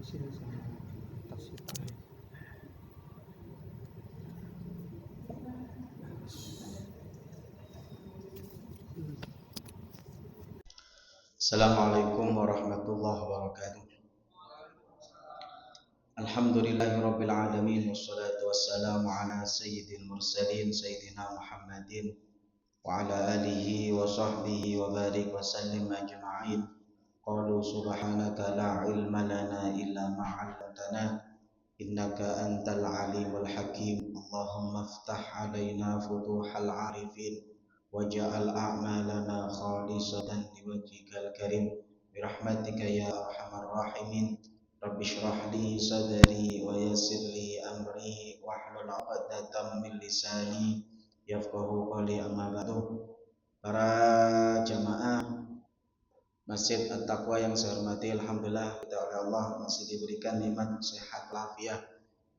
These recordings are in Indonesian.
sini sama tas itu. Assalamualaikum warahmatullahi wabarakatuh. Alhamdulillahirabbil alamin wassalatu wassalamu ala sayyidil mursalin sayyidina Muhammadin wa ala alihi wa sahbihi wa barik wa sallim ajma'in. Qalu subhanaka la ilma lana illa ma 'allamtana innaka antal alimul hakim. Allahumma iftah 'alaina futuhal 'arifin waj'al a'malana khalisatan liwajhikal karim birahmatika ya arhamar rahimin. Rabbi shrah li sadri wa yassir li amri wahlul 'uqdatam min lisani yafqahu qawli. Amma ba'du. Para jamaah Masjid At-Taqwa yang saya hormati, alhamdulillah kita oleh Allah masih diberikan nikmat sehat walafiat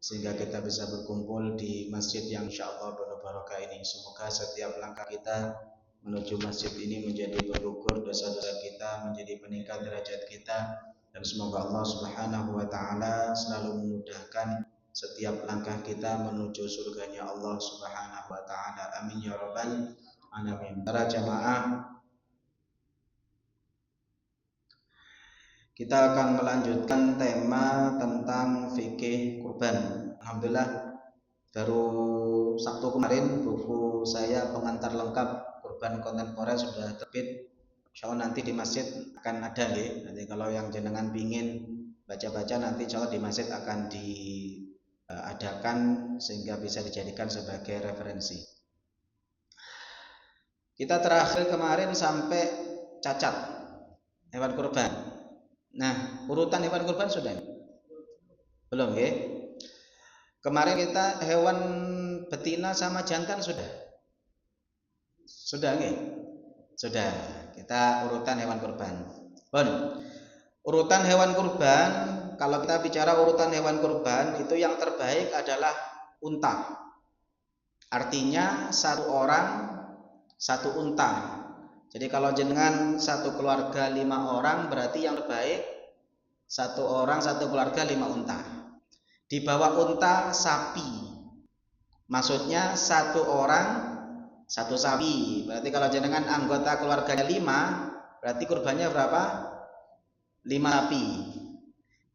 sehingga kita bisa berkumpul di masjid yang insyaallah penuh barokah ini. Semoga setiap langkah kita menuju masjid ini menjadi bergugur dosa-dosa kita, menjadi peningkat derajat kita, dan semoga Allah Subhanahu wa taala selalu memudahkan setiap langkah kita menuju surganya Allah Subhanahu wa taala. Amin ya rabbal alamin. Para jamaah, kita akan melanjutkan tema tentang fikih kurban. Alhamdulillah baru Sabtu kemarin buku saya pengantar lengkap kurban kontemporer sudah terbit. Insyaallah nanti di masjid akan ada ya. Nanti kalau yang jenengan pingin baca-baca nanti insyaallah di masjid akan diadakan sehingga bisa dijadikan sebagai referensi. Kita terakhir kemarin sampai cacat hewan kurban. Nah, urutan hewan kurban sudah? Belum ya? Kemarin kita hewan betina sama jantan sudah? Sudah nggih? Sudah. Kita urutan hewan kurban. Bon. Urutan hewan kurban, kalau kita bicara urutan hewan kurban itu yang terbaik adalah unta. Artinya satu orang satu unta. Jadi kalau jenengan satu keluarga 5 orang berarti yang terbaik satu orang satu keluarga 5 unta. Di bawah unta sapi. Maksudnya satu orang satu sapi. Berarti kalau jenengan anggota keluarganya 5, berarti kurbannya berapa? 5 sapi.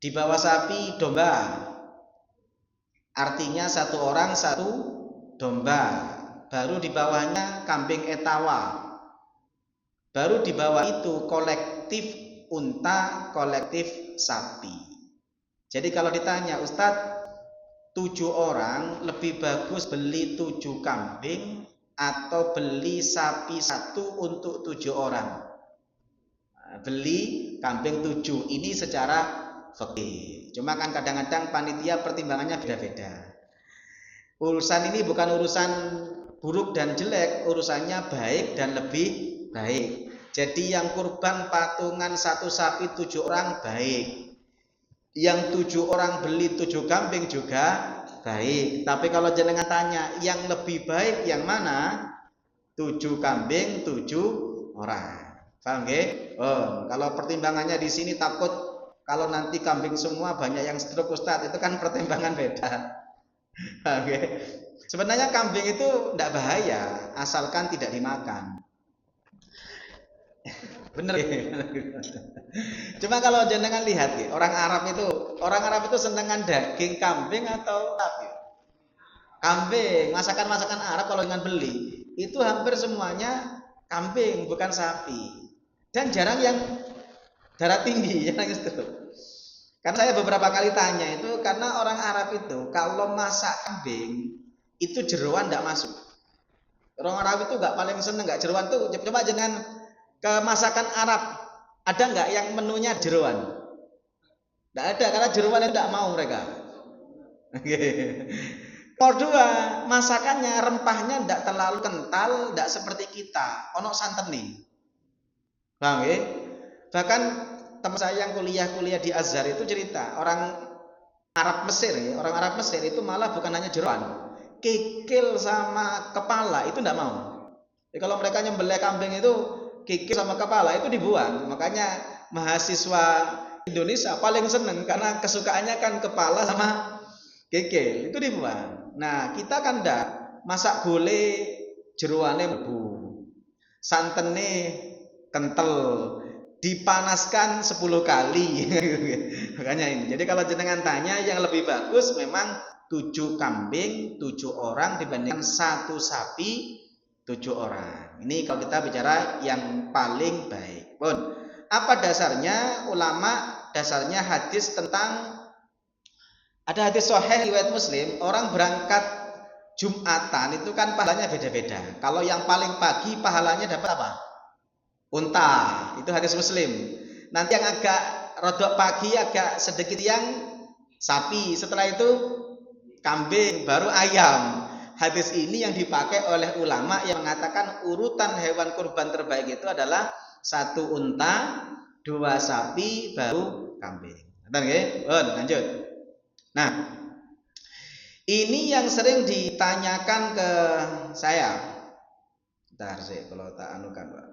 Di bawah sapi domba. Artinya satu orang satu domba. Baru di bawahnya kambing etawa. Baru di bawah itu kolektif unta, kolektif sapi. Jadi kalau ditanya, Ustadz, 7 orang lebih bagus beli 7 kambing atau beli sapi 1 untuk 7 orang? Beli kambing 7. Ini secara fikih. Cuma kan kadang-kadang panitia pertimbangannya beda-beda. Urusan ini bukan urusan buruk dan jelek, urusannya baik dan lebih baik. Jadi yang kurban patungan 1 sapi 7 orang baik. Yang 7 orang beli 7 kambing juga baik. Tapi kalau jenengan tanya yang lebih baik yang mana? 7 kambing 7 orang. Paham nggih? Oh, kalau pertimbangannya di sini takut kalau nanti kambing semua banyak yang stroke Ustadz, itu kan pertimbangan beda. Paham nggih? Sebenarnya kambing itu tidak bahaya asalkan tidak dimakan. Bener. Cuma kalau jenengan lihat ya, orang Arab itu senengan daging kambing atau sapi? Kambing. Masakan Arab kalau dengan beli itu hampir semuanya kambing bukan sapi. Dan jarang yang darah tinggi, jarang itu. Karena saya beberapa kali tanya itu karena orang Arab itu kalau masak kambing itu jeroan tidak masuk. Orang Arab itu nggak paling seneng nggak jeroan tuh. Coba jangan ke masakan Arab ada nggak yang menunya jeroan? Nggak ada karena jeroan itu tidak mau mereka. Kedua, masakannya rempahnya tidak terlalu kental, tidak seperti kita. Ono santen nih, bang. Bahkan teman saya yang kuliah di Azhar itu cerita orang Arab Mesir ya, orang Arab Mesir itu malah bukan hanya jeroan, kikil sama kepala itu tidak mau. Jadi kalau mereka nyembelih kambing itu kikil sama kepala itu dibuang. Makanya mahasiswa Indonesia paling seneng karena kesukaannya kan kepala sama kikil, itu dibuang. Nah, kita kan ndak masak gule jeroane mlebu. Santene kental, dipanaskan 10 kali. Makanya ini. Jadi kalau jenengan tanya yang lebih bagus memang 7 kambing 7 orang dibandingkan 1 sapi 7 orang. Ini kalau kita bicara yang paling baik. Pun apa dasarnya? Ulama dasarnya hadis tentang, ada hadis sahih riwayat Muslim, orang berangkat Jumatan itu kan pahalanya beda-beda. Kalau yang paling pagi pahalanya dapat apa? Unta. Itu hadis Muslim. Nanti yang agak rodok pagi agak sedikit yang sapi. Setelah itu kambing, baru ayam. Hadis ini yang dipakai oleh ulama yang mengatakan urutan hewan kurban terbaik itu adalah 1 unta, 2 sapi, baru kambing. Lanjut. Nah, ini yang sering ditanyakan ke saya. Bentar sih kalau tak anukan, Pak.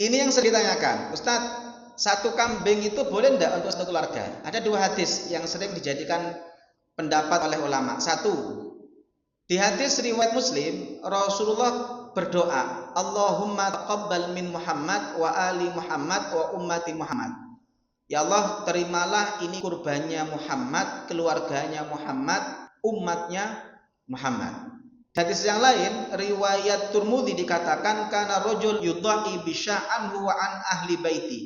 Ini yang sering ditanyakan, Ustadz, 1 kambing itu boleh enggak untuk 1 keluarga? Ada 2 hadis yang sering dijadikan pendapat oleh ulama. 1, di hadis riwayat Muslim, Rasulullah berdoa, Allahumma taqabbal min Muhammad wa ali Muhammad wa ummati Muhammad. Ya Allah, terimalah ini kurbannya Muhammad, keluarganya Muhammad, umatnya Muhammad. Hadis yang lain, riwayat Tirmidzi dikatakan kana rajul yudha'i bi sya'anhu wa an ahli baiti.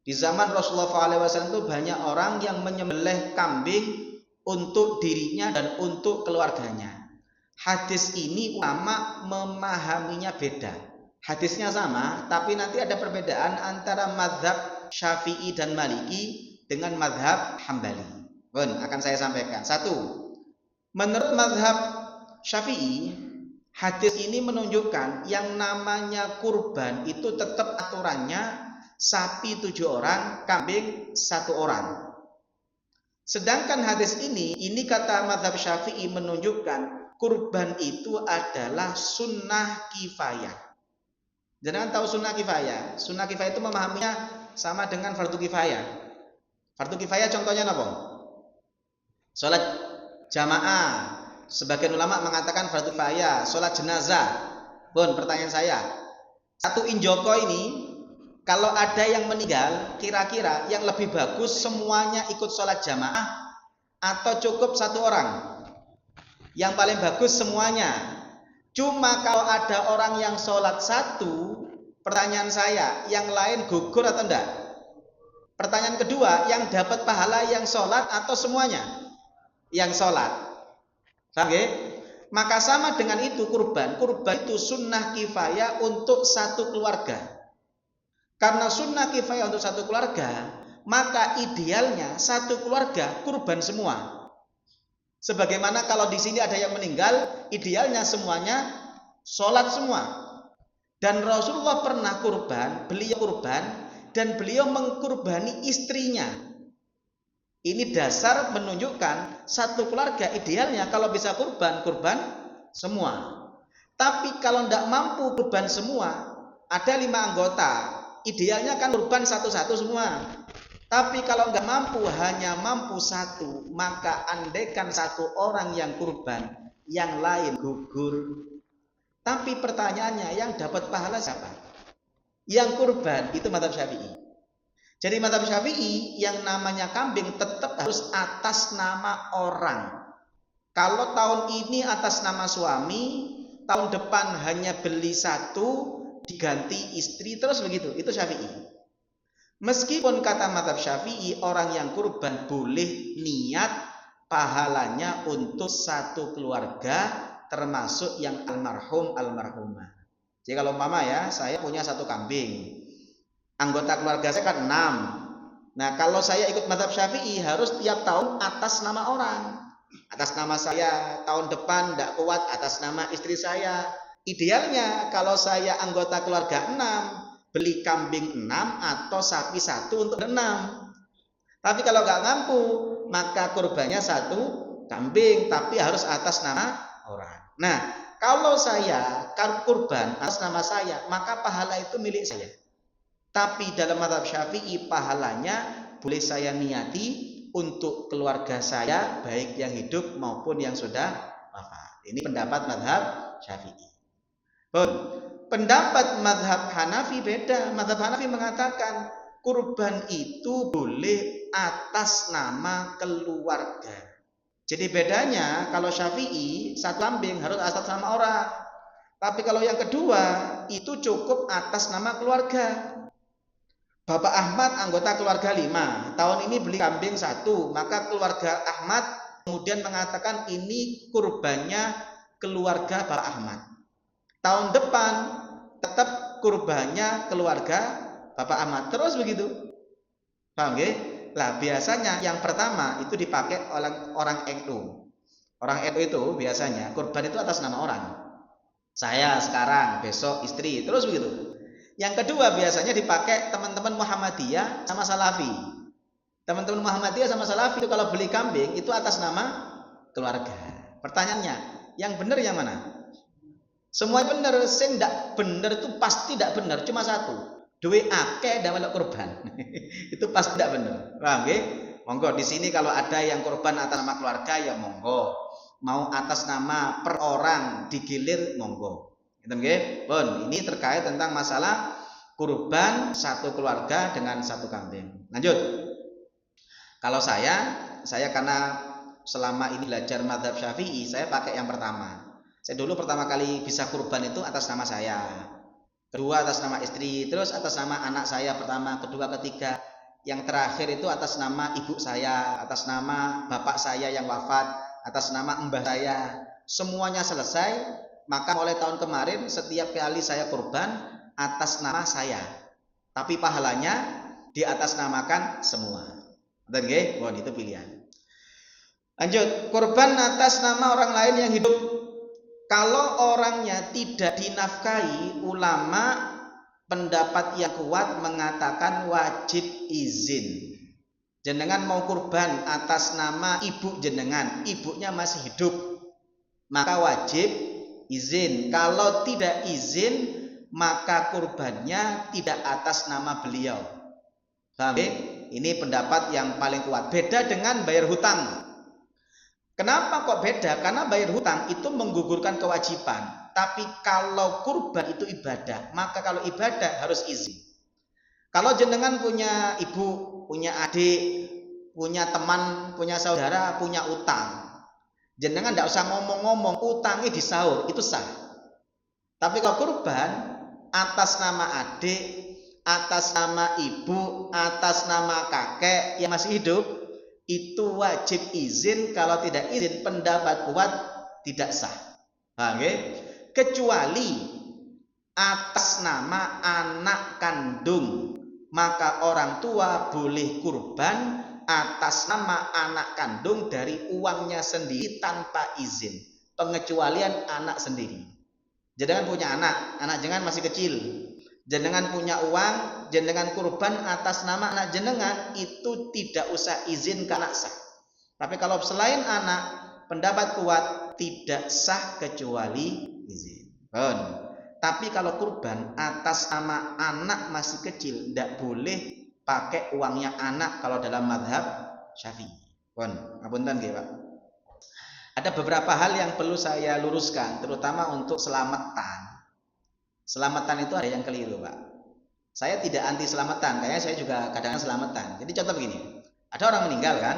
Di zaman Rasulullah SAW itu banyak orang yang menyembelih kambing untuk dirinya dan untuk keluarganya. Hadis ini ulama memahaminya beda. Hadisnya sama, tapi nanti ada perbedaan antara mazhab Syafi'i dan Maliki dengan mazhab Hambali. Akan saya sampaikan. 1, menurut mazhab Syafi'i, hadis ini menunjukkan yang namanya kurban itu tetap aturannya sapi 7 orang, kambing 1 orang. Sedangkan hadis ini kata mazhab Syafi'i menunjukkan kurban itu adalah sunnah kifayah. Jangan tahu sunnah kifayah. Sunnah kifayah itu memahaminya sama dengan fardu kifayah. Fardu kifayah contohnya apa? Salat jamaah. Sebagian ulama mengatakan fardu kifayah. Salat jenazah. Pertanyaan saya, 1 injoko ini kalau ada yang meninggal, kira-kira yang lebih bagus semuanya ikut sholat jamaah atau cukup 1 orang? Yang paling bagus semuanya. Cuma kalau ada orang yang sholat 1, pertanyaan saya, yang lain gugur atau enggak? Pertanyaan kedua, yang dapat pahala yang sholat atau semuanya? Yang sholat. Oke? Maka sama dengan itu kurban. Kurban itu sunnah kifayah untuk 1 keluarga. Karena sunnah kifayah untuk 1 keluarga, maka idealnya 1 keluarga kurban semua. Sebagaimana kalau di sini ada yang meninggal, idealnya semuanya sholat semua. Dan Rasulullah pernah beliau kurban dan beliau mengkurbani istrinya. Ini dasar menunjukkan 1 keluarga idealnya kalau bisa kurban semua. Tapi kalau tidak mampu kurban semua, ada 5 anggota. Idealnya kan kurban satu-satu semua. Tapi kalau nggak mampu, hanya mampu 1, maka andaikan 1 orang yang kurban, yang lain gugur. Tapi pertanyaannya, yang dapat pahala siapa? Yang kurban itu mazhab Syafi'i. Jadi mazhab Syafi'i yang namanya kambing tetap harus atas nama orang. Kalau tahun ini atas nama suami, tahun depan hanya beli 1, diganti istri, terus begitu. Itu Syafi'i. Meskipun kata mazhab Syafi'i, orang yang kurban boleh niat pahalanya untuk 1 keluarga, termasuk yang almarhum almarhumah. Jadi kalau mama ya, saya punya 1 kambing, anggota keluarga saya kan 6. Nah kalau saya ikut mazhab Syafi'i harus tiap tahun atas nama orang. Atas nama saya, tahun depan tidak kuat atas nama istri saya. Idealnya kalau saya anggota keluarga 6, beli kambing 6 atau sapi 1 untuk 6. Tapi kalau nggak mampu, maka kurbannya 1 kambing, tapi harus atas nama orang. Nah, kalau saya kurban atas nama saya, maka pahala itu milik saya. Tapi dalam mazhab Syafi'i pahalanya boleh saya niati untuk keluarga saya, baik yang hidup maupun yang sudah wafat. Ini pendapat mazhab Syafi'i. Pendapat mazhab Hanafi beda. Mazhab Hanafi mengatakan kurban itu boleh atas nama keluarga. Jadi bedanya kalau Syafi'i satu kambing harus atas nama orang. Tapi kalau yang kedua itu cukup atas nama keluarga. Bapak Ahmad anggota keluarga 5. Tahun ini beli kambing 1, maka keluarga Ahmad kemudian mengatakan ini kurbannya keluarga Bapak Ahmad. Tahun depan tetap kurbannya keluarga Bapak Ahmad. Terus begitu. Paham nggih? Lah biasanya yang pertama itu dipakai oleh orang NU. Orang NU itu biasanya kurban itu atas nama orang. Saya sekarang, besok istri, terus begitu. Yang kedua biasanya dipakai teman-teman Muhammadiyah sama Salafi. Teman-teman Muhammadiyah sama Salafi itu kalau beli kambing itu atas nama keluarga. Pertanyaannya, yang benar yang mana? Semua benar, sing ndak benar itu pasti tidak benar, cuma satu. Duwe akeh ndak melok kurban. Itu pasti tidak benar. Paham nggih? Monggo di sini kalau ada yang kurban atas nama keluarga ya monggo. Mau atas nama per orang digilir monggo. Gitu nggih? Pun ini terkait tentang masalah kurban satu keluarga dengan satu kambing. Lanjut. Kalau saya karena selama ini belajar mazhab Syafi'i, saya pakai yang pertama. Saya dulu pertama kali bisa kurban itu atas nama saya. Kedua atas nama istri, terus atas nama anak saya pertama, kedua, ketiga. Yang terakhir itu atas nama ibu saya, atas nama bapak saya yang wafat, atas nama mbah saya. Semuanya selesai, maka mulai tahun kemarin setiap kali saya kurban atas nama saya. Tapi pahalanya di atas namakan semua. Betul nggih? Mohon itu pilihan. Lanjut, kurban atas nama orang lain yang hidup. Kalau orangnya tidak dinafkahi, ulama pendapat yang kuat mengatakan wajib izin. Jenengan mau kurban atas nama ibu jenengan, ibunya masih hidup, maka wajib izin. Kalau tidak izin, maka kurbannya tidak atas nama beliau. Paham? Ini pendapat yang paling kuat. Beda dengan bayar hutang. Kenapa kok beda? Karena bayar hutang itu menggugurkan kewajiban. Tapi kalau kurban itu ibadah, maka kalau ibadah harus izin. Kalau jenengan punya ibu, punya adik, punya teman, punya saudara, punya utang, jenengan tidak usah ngomong-ngomong, utangnya disaur, itu sah. Tapi kalau kurban atas nama adik, atas nama ibu, atas nama kakek yang masih hidup, itu wajib izin. Kalau tidak izin, pendapat kuat tidak sah. Paham ya? Kecuali atas nama anak kandung, maka orang tua boleh kurban atas nama anak kandung dari uangnya sendiri tanpa izin. Pengecualian anak sendiri. Jenengan punya anak jenengan masih kecil, jenengan punya uang, jenengan kurban atas nama anak jenengan, itu tidak usah izin ke anak sah. Tapi kalau selain anak, pendapat kuat tidak sah kecuali izin. Tapi kalau kurban atas nama anak masih kecil, tidak boleh pakai uangnya anak kalau dalam mazhab Syafi'i. Ngapunten nggih, Pak. Ada beberapa hal yang perlu saya luruskan, terutama untuk selamatan. Selamatan itu ada yang keliru, Pak. Saya tidak anti selamatan, kayaknya saya juga kadang-kadang selamatan. Jadi contoh begini, ada orang meninggal kan?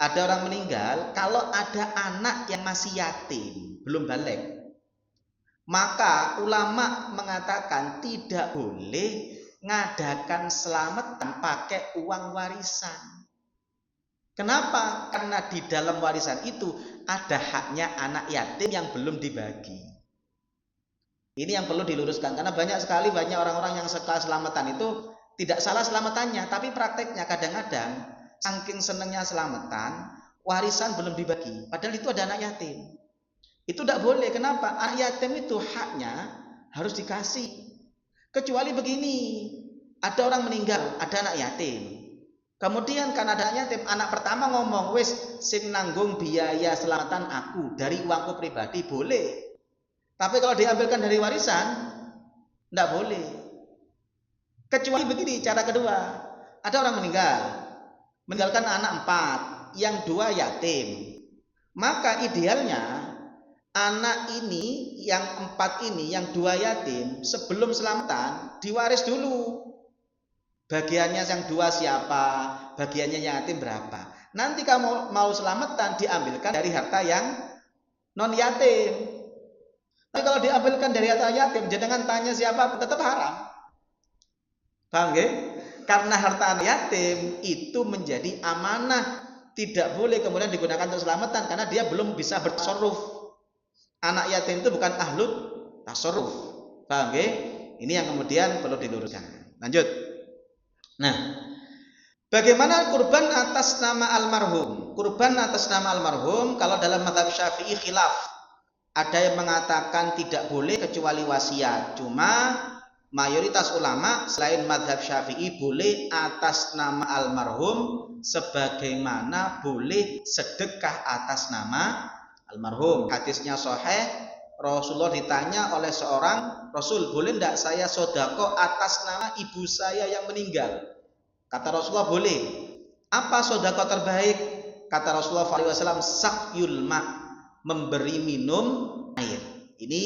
Ada orang meninggal, kalau ada anak yang masih yatim, belum balik, maka ulama mengatakan tidak boleh ngadakan selamatan pakai uang warisan. Kenapa? Karena di dalam warisan itu ada haknya anak yatim yang belum dibagi. Ini yang perlu diluruskan, karena banyak orang-orang yang suka selamatan itu tidak salah selamatannya, tapi prakteknya kadang-kadang saking senengnya selamatan, warisan belum dibagi, padahal itu ada anak yatim. Itu tidak boleh. Kenapa? Anak yatim itu haknya harus dikasih. Kecuali begini, ada orang meninggal, ada anak yatim. Kemudian karena ada anak yatim, anak pertama ngomong, wis sing nanggung biaya selamatan aku dari uangku pribadi, boleh. Tapi kalau diambilkan dari warisan, tidak boleh. Kecuali begini, cara kedua. Ada orang meninggalkan anak 4, yang 2 yatim. Maka idealnya anak ini, yang 4 ini, yang 2 yatim, sebelum selamatan diwaris dulu. Bagiannya yang 2 siapa, bagiannya yang yatim berapa. Nanti kamu mau selamatan diambilkan dari harta yang non yatim. Tapi kalau diambilkan dari harta yatim, jenengan tanya siapa tetap haram. Paham nggih? Karena harta anak yatim itu menjadi amanah, tidak boleh kemudian digunakan untuk selamatan karena dia belum bisa bertasarruf. Anak yatim itu bukan ahlut tasarruf. Paham nggih? Ini yang kemudian perlu diluruskan. Lanjut. Nah, bagaimana kurban atas nama almarhum? Kurban atas nama almarhum kalau dalam mazhab Syafi'i khilaf. Ada yang mengatakan tidak boleh kecuali wasiat. Cuma mayoritas ulama selain mazhab Syafi'i boleh atas nama almarhum sebagaimana boleh sedekah atas nama almarhum. Hadisnya sahih, Rasulullah ditanya oleh seorang, Rasul, boleh tidak saya sodako atas nama ibu saya yang meninggal? Kata Rasulullah, boleh. Apa sodako terbaik? Kata Rasulullah SAW, sakyul ma, memberi minum air. Ini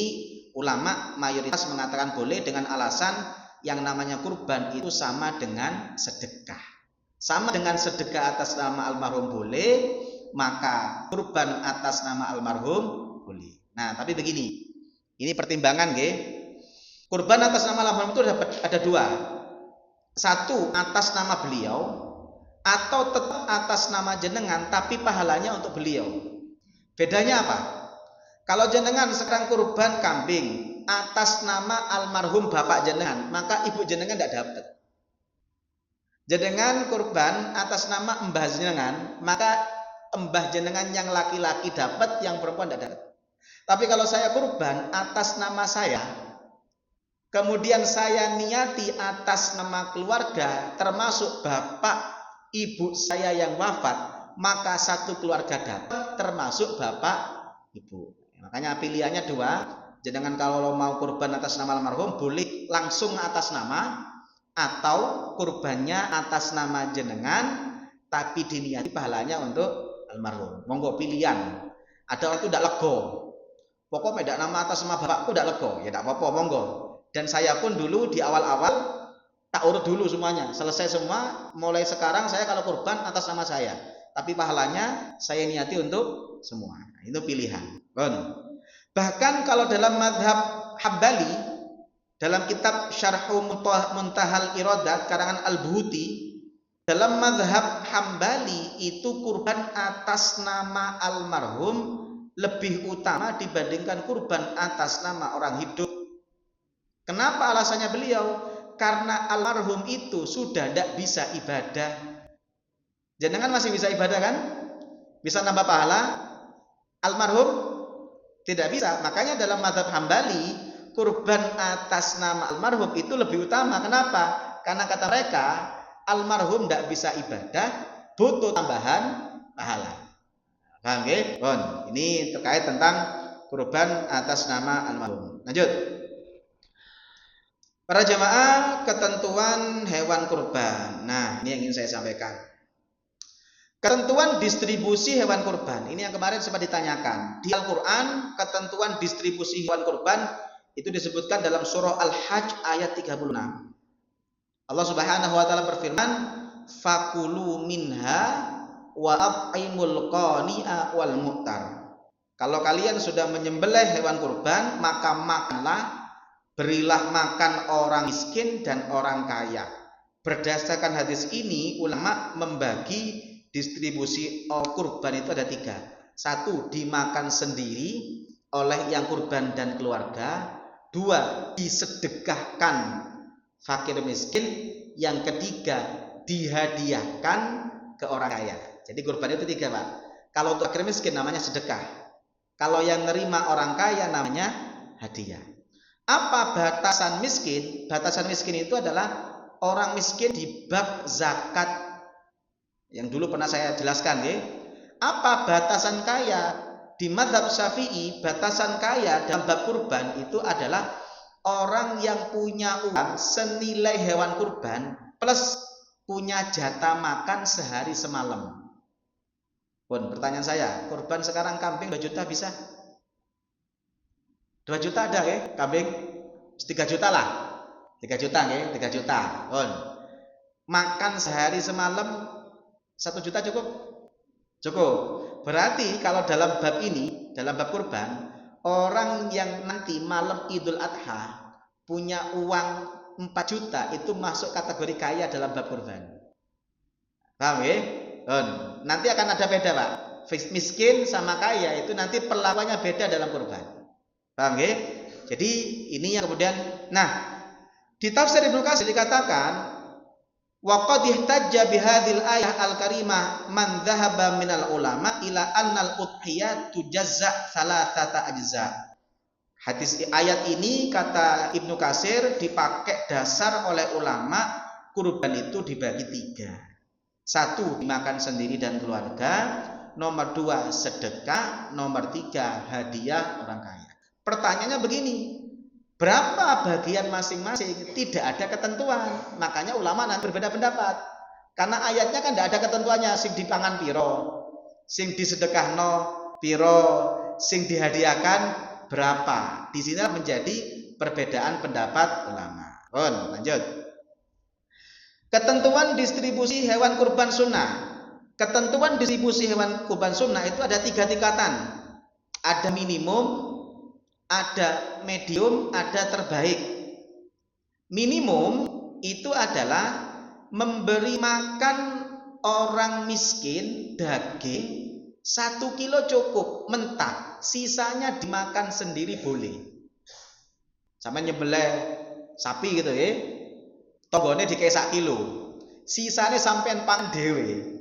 ulama mayoritas mengatakan boleh dengan alasan yang namanya kurban itu sama dengan sedekah. Sama dengan sedekah atas nama almarhum boleh, maka kurban atas nama almarhum boleh. Nah, tapi begini, ini pertimbangan nggih. Kurban atas nama almarhum itu ada 2. 1 atas nama beliau, atau tetap atas nama jenengan tapi pahalanya untuk beliau. Bedanya apa? Kalau jenengan sekarang kurban kambing atas nama almarhum bapak jenengan, maka ibu jenengan tidak dapat. Jenengan kurban atas nama mbah jenengan, maka mbah jenengan yang laki-laki dapat, yang perempuan tidak dapat. Tapi kalau saya kurban atas nama saya, kemudian saya niati atas nama keluarga, termasuk bapak ibu saya yang wafat, maka satu keluarga dapat, termasuk bapak ibu. Makanya pilihannya 2. Jenengan kalau mau kurban atas nama almarhum boleh langsung atas nama, atau kurbannya atas nama jenengan tapi diniati pahalanya untuk almarhum. Monggo pilihan. Ada orang itu tidak lego, pokoknya tidak nama atas nama bapakku tidak lego, ya tidak apa-apa, monggo. Dan saya pun dulu di awal-awal tak urut dulu semuanya, selesai semua. Mulai sekarang saya kalau kurban atas nama saya, tapi pahalanya saya niati untuk semua. Itu pilihan. Bahkan kalau dalam mazhab Hambali, dalam kitab Syarhu Muntahal Iradat karangan Al-Buhuti, dalam mazhab Hambali itu kurban atas nama almarhum lebih utama dibandingkan kurban atas nama orang hidup. Kenapa alasannya beliau? Karena almarhum itu sudah tidak bisa ibadah. Jenengan masih bisa ibadah kan? Bisa nambah pahala? Almarhum tidak bisa. Makanya dalam mazhab Hambali, kurban atas nama almarhum itu lebih utama. Kenapa? Karena kata mereka, almarhum tidak bisa ibadah, butuh tambahan pahala. Paham nggih? Ini terkait tentang kurban atas nama almarhum. Lanjut. Para jamaah, ketentuan hewan kurban. Nah, ini yang ingin saya sampaikan. Ketentuan distribusi hewan kurban. Ini yang kemarin sempat ditanyakan. Di Al-Quran, ketentuan distribusi hewan kurban itu disebutkan dalam surah Al-Hajj ayat 36. Allah Subhanahu wa taala berfirman, "Fakulu minha wa at'imul qani'a wal mu'tar." Kalau kalian sudah menyembelih hewan kurban, maka makanlah, berilah makan orang miskin dan orang kaya. Berdasarkan hadis ini, ulama membagi distribusi kurban itu ada 3. 1, dimakan sendiri oleh yang kurban dan keluarga. 2, disedekahkan fakir miskin. Yang ketiga, dihadiahkan ke orang kaya. Jadi kurban itu 3, Pak. Kalau untuk fakir miskin namanya sedekah. Kalau yang nerima orang kaya namanya hadiah. Apa batasan miskin? Batasan miskin itu adalah orang miskin di bab zakat. Yang dulu pernah saya jelaskan, ya. Apa batasan kaya? di mazhab Syafi'i batasan kaya dalam bab kurban itu adalah orang yang punya uang senilai hewan kurban plus punya jatah makan sehari semalam. Pun pertanyaan saya, kurban sekarang kambing 2 juta bisa? 2 juta ada ya kambing? 3 juta lah. 3 juta ya, 3 juta. Pun makan sehari semalam 1 juta cukup? Cukup. Berarti kalau dalam bab ini, dalam bab kurban, orang yang nanti malam Idul Adha punya uang 4 juta itu masuk kategori kaya dalam bab kurban. Paham ya? Nanti akan ada beda, Pak. Miskin sama kaya itu nanti perlakuannya beda dalam kurban. Paham ya? Jadi ini yang kemudian, nah di tafsir Ibnu Katsir dikatakan wa qad ihtajja bihadhil ayah al-karimah man dhahaba minal ulama ila annal udhiyah tujazza salasata ajza. Hadis ayat ini kata Ibnu Katsir dipakai dasar oleh ulama kurban itu dibagi 3. 1 dimakan sendiri dan keluarga, nomor 2 sedekah, nomor 3 hadiah orang kaya. Pertanyaannya begini, berapa bagian masing-masing? Tidak ada ketentuan. Makanya ulama nanti berbeda pendapat. Karena ayatnya kan tidak ada ketentuannya. Sing dipangan piro, sing disedekahno piro, sing dihadiahkan berapa. Di sini menjadi perbedaan pendapat ulama. Lanjut. Ketentuan distribusi hewan kurban sunnah. Ketentuan distribusi hewan kurban sunnah itu ada 3 tingkatan. Ada minimum, ada medium, ada terbaik. Minimum itu adalah memberi makan orang miskin daging 1 kilo cukup mentah, sisanya dimakan sendiri boleh. Sampai nyembelih sapi gitu ya, tonggone dikei 1 kilo, sisanya sampean pangan dhewe.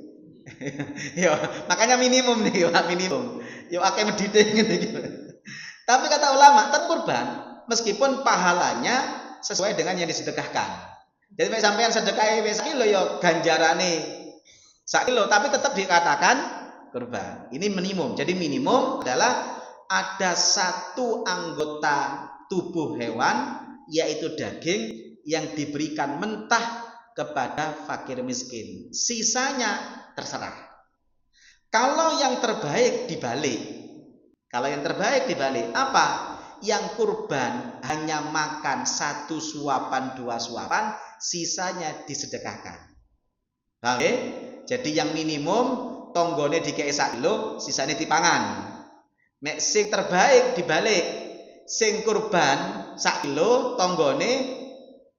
Yo, makanya minimum nih, Pak, minimum. Yo akeh medite gitu. Tapi kata ulama, tetap kurban meskipun pahalanya sesuai dengan yang disedekahkan. Jadi sampean sedekah 1 kilo yo ganjarane 1 kilo, tapi tetap dikatakan kurban. Ini minimum. Jadi minimum adalah ada 1 anggota tubuh hewan yaitu daging yang diberikan mentah kepada fakir miskin. Sisanya terserah. Kalau yang terbaik dibalik. Kalau yang terbaik dibalik apa? Yang kurban hanya makan 1 suapan 2 suapan, sisanya disedekahkan. Oke? Jadi yang minimum tonggone dikei 1 kilo, sisanya dipangan. Nek sing terbaik dibalik. Sing kurban 1 kilo, tonggone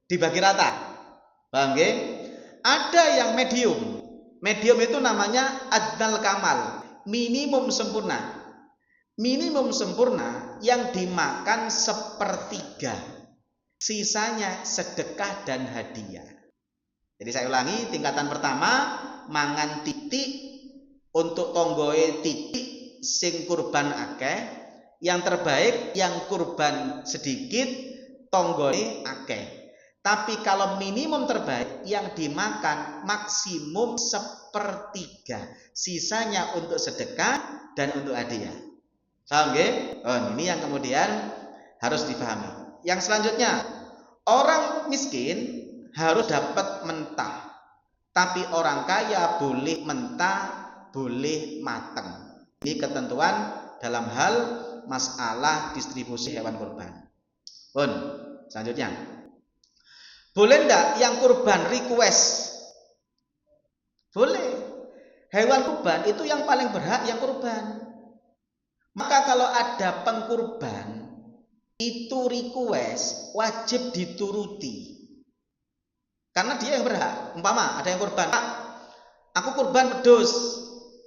dibagi rata. Paham nggih? Ada yang medium. Medium itu namanya adnal kamal, minimum sempurna. Minimum sempurna yang dimakan 1/3. Sisanya sedekah dan hadiah. Jadi saya ulangi, tingkatan pertama mangan titik untuk tonggoe titik sing kurban akeh. Yang terbaik yang kurban sedikit tonggoe akeh. Tapi kalau minimum terbaik yang dimakan maksimum 1/3. Sisanya untuk sedekah dan untuk hadiah. Paham nggih? Ini yang kemudian harus dipahami. Yang selanjutnya, orang miskin harus dapat mentah. Tapi orang kaya boleh mentah, boleh mateng. Ini ketentuan dalam hal masalah distribusi hewan kurban. Selanjutnya. Boleh enggak yang kurban request? Boleh. Hewan kurban itu yang paling berhak yang kurban. Maka kalau ada pengkurban itu request wajib dituruti. Karena dia yang berhak. Umpama ada yang kurban, Pak, aku kurban wedhus,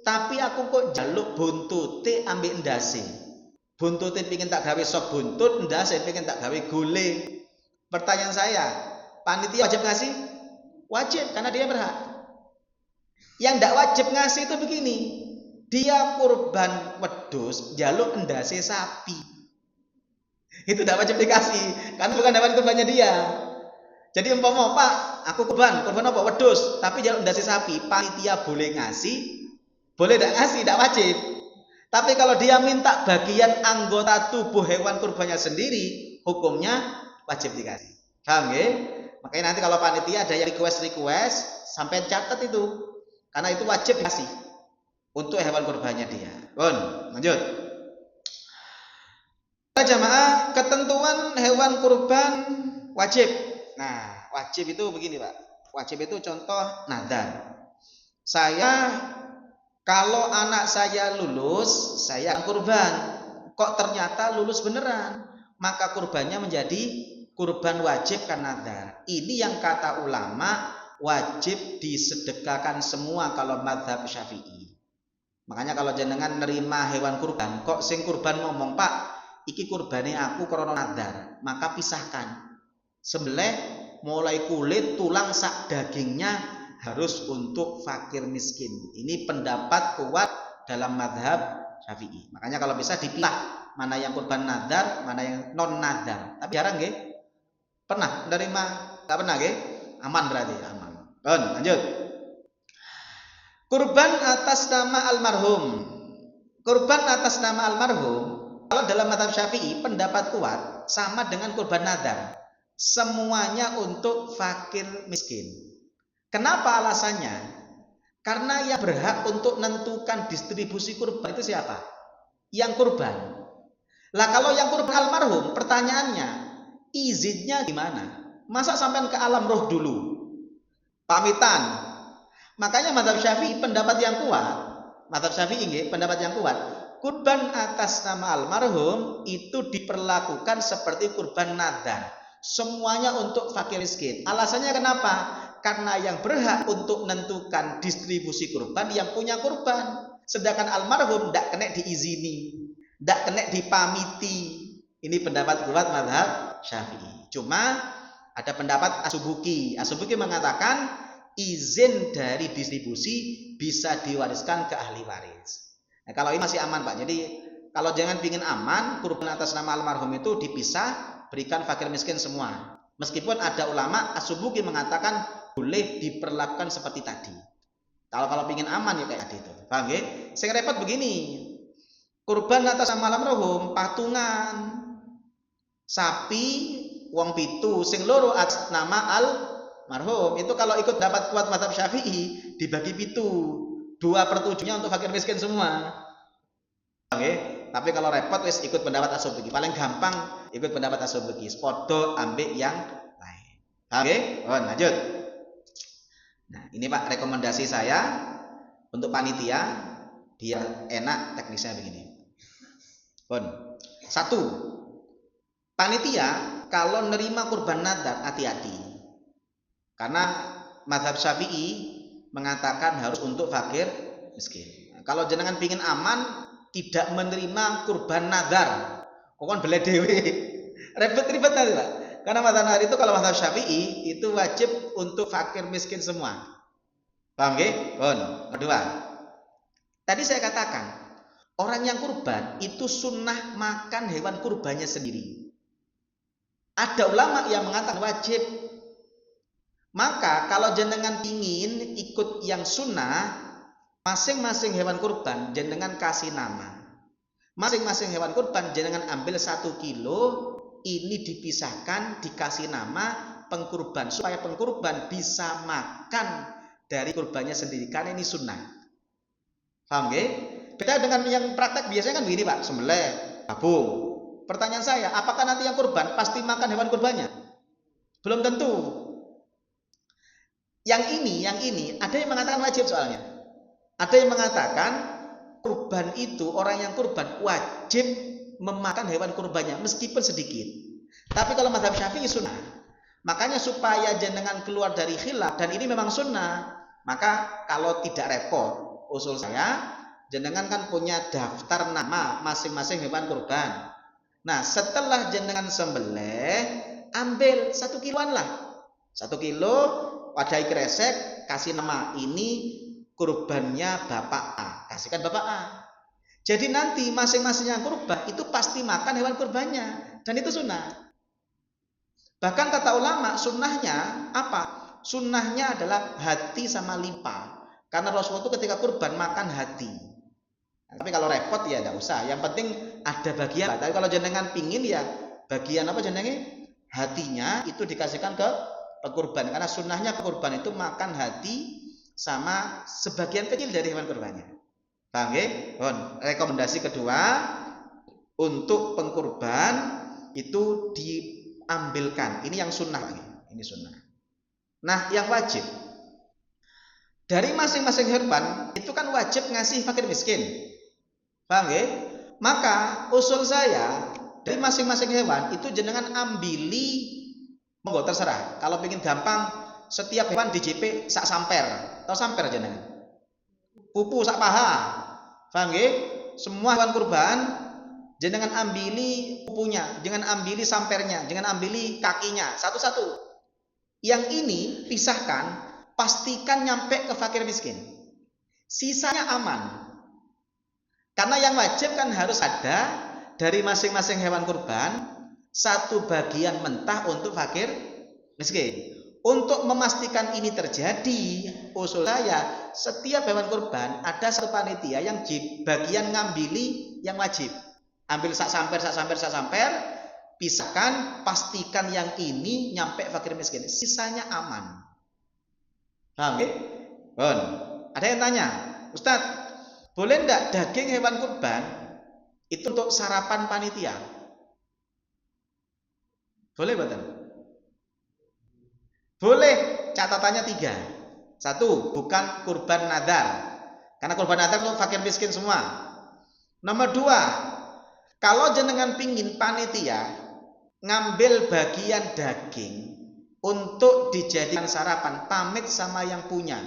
tapi aku kok jaluk buntute ambek ndase. Buntute pengin tak gawe sop buntut, ndase pengin tak gawe gule. Pertanyaan saya, panitia wajib ngasih? Wajib, karena dia berhak. Yang tidak wajib ngasih itu begini, dia kurban wedhus jaluk endase sapi, itu tidak wajib dikasih karena bukan hewan kurbannya dia. Jadi umpama, Pak, aku kurban apa? Wedhus, tapi jaluk endase sapi, panitia boleh ngasih, boleh tidak ngasih, tidak wajib. Tapi kalau dia minta bagian anggota tubuh hewan kurbannya sendiri, hukumnya wajib dikasih. Paham ya? Makanya nanti kalau panitia ada yang request, sampai catat itu. Karena itu wajib dikasih untuk hewan kurbannya dia. Lanjut. Jamaah, ketentuan hewan kurban wajib. Nah, wajib itu begini, Pak. Wajib itu contoh nadar. Kalau anak saya lulus, saya kurban. Kok ternyata lulus beneran, maka kurbannya menjadi kurban wajib karena nadar. Ini yang kata ulama wajib disedekahkan semua kalau mazhab Syafi'i. Makanya kalau jenengan nerima hewan kurban, kok sing kurban ngomong, Pak, iki kurbane aku krana nadar, maka pisahkan. Sembelih mulai kulit, tulang, sak dagingnya harus untuk fakir miskin. Ini pendapat kuat dalam mazhab Syafi'i. Makanya kalau bisa dipilah mana yang kurban nadar, mana yang non nadar. Tapi jarang nggih. Pernah menerima? Enggak pernah nggih? Aman berarti, aman. Lanjut. Kurban atas nama almarhum. Kurban atas nama almarhum, kalau dalam mazhab Syafi'i pendapat kuat sama dengan kurban nadar. Semuanya untuk fakir miskin. Kenapa alasannya? Karena yang berhak untuk menentukan distribusi kurban itu siapa? Yang kurban. Lah kalau yang kurban almarhum, pertanyaannya, izinnya gimana? Masa sampai ke alam roh dulu? Pamitan. Makanya mazhab Syafi'i pendapat yang kuat, kurban atas nama almarhum itu diperlakukan seperti kurban nadar. Semuanya untuk fakir miskin. Alasannya kenapa? Karena yang berhak untuk menentukan distribusi kurban yang punya kurban. Sedangkan almarhum tidak kena diizini, tidak kena dipamiti. Ini pendapat kuat mazhab Syafi'i. Cuma ada pendapat As-Subuki. As-Subuki mengatakan izin dari distribusi bisa diwariskan ke ahli waris. Nah, kalau ini masih aman, Pak. Jadi kalau jangan pingin aman, kurban atas nama almarhum itu dipisah, berikan fakir miskin semua. Meskipun ada ulama As-Subuki mengatakan boleh diperlakukan seperti tadi. Kalau pingin aman ya kayak tadi itu. Paham ya? Saya repot begini. Kurban atas nama almarhum, patungan, sapi, wong pitu, sing loro atas nama almarhum. Itu kalau ikut dapat kuat mazhab Syafi'i dibagi pitu, 2/7-nya untuk fakir miskin semua. Paham ya? Tapi kalau repot wis ikut pendapat As-Subuki. Paling gampang ikut pendapat As-Subuki. Podo ambek yang lain. Paham ya? Lanjut. Nah, ini Pak rekomendasi saya untuk panitia biar enak teknisnya begini. 1. Panitia kalau nerima kurban nadar hati-hati. Karena mazhab Syafi'i mengatakan harus untuk fakir miskin. Nah, kalau jenengan pingin aman tidak menerima kurban nadar, kon beli dewe. Ribet-ribet nanti, Pak. Karena mazhab itu kalau mazhab Syafi'i itu wajib untuk fakir miskin semua. Paham nggih? Kedua. Tadi saya katakan, orang yang kurban itu sunnah makan hewan kurbannya sendiri. Ada ulama yang mengatakan wajib. Maka kalau jenengan ingin ikut yang sunnah, masing-masing hewan kurban jenengan kasih nama. Masing-masing hewan kurban jenengan ambil 1 kilo. Ini dipisahkan, dikasih nama pengkurban supaya pengkurban bisa makan dari kurbannya sendiri karena ini sunnah. Paham nggih? Beda dengan yang praktek biasanya kan begini, Pak, sembelih, gabung. Pertanyaan saya, apakah nanti yang kurban pasti makan hewan kurbannya? Belum tentu. Yang ini ada yang mengatakan wajib soalnya. Ada yang mengatakan kurban itu orang yang kurban wajib memakan hewan kurbannya meskipun sedikit. Tapi kalau mazhab Syafi'i sunnah. Makanya supaya jenengan keluar dari khilaf dan ini memang sunnah, maka kalau tidak repot, usul saya jenengan kan punya daftar nama masing-masing hewan kurban. Nah, setelah jenengan sembelih, ambil 1 kiloan lah. 1 kilo, wadai kresek, kasih nama ini kurbannya Bapak A. Kasihkan Bapak A. Jadi nanti masing-masing yang kurban itu pasti makan hewan kurbannya. Dan itu sunnah. Bahkan kata ulama sunnahnya apa? Sunnahnya adalah hati sama limpa. Karena Rasulullah itu ketika kurban makan hati. Tapi kalau repot ya tidak usah. Yang penting ada bagian. Tapi kalau jenengan pingin ya bagian apa jenenge hatinya itu dikasihkan ke pekurban. Karena sunnahnya pekurban itu makan hati sama sebagian kecil dari hewan kurbannya. Paham ya? Rekomendasi kedua untuk pengkurban itu diambilkan. Ini yang sunnah lagi. Ini sunnah. Nah, yang wajib dari masing-masing hewan itu kan wajib ngasih fakir miskin. Paham ya? Maka usul saya dari masing-masing hewan itu jenengan ambili, monggo terserah. Kalau pengen gampang, setiap hewan di JP sak samper. Tahu samper jenengan? Pupu sak paha. Paham ya? Semua hewan kurban jenengan ambili pupunya, jangan ambili sampernya, jangan ambili kakinya, satu-satu. Yang ini pisahkan, pastikan nyampe ke fakir miskin. Sisanya aman. Karena yang wajib kan harus ada dari masing-masing hewan kurban satu bagian mentah untuk fakir miskin. Untuk memastikan ini terjadi, usul saya setiap hewan kurban ada satu panitia yang bagian ngambili yang wajib. Ambil sak samper, pisahkan, pastikan yang ini nyampe fakir miskin. Sisanya aman. Paham? Ada yang tanya, Ustadz, boleh enggak daging hewan kurban itu untuk sarapan panitia? Boleh betul? Boleh, catatannya 3. 1, bukan kurban nadar. Karena kurban nadar itu fakir miskin semua. Nomor 2, kalau jenengan pingin panitia ngambil bagian daging untuk dijadikan sarapan, pamit sama yang punya.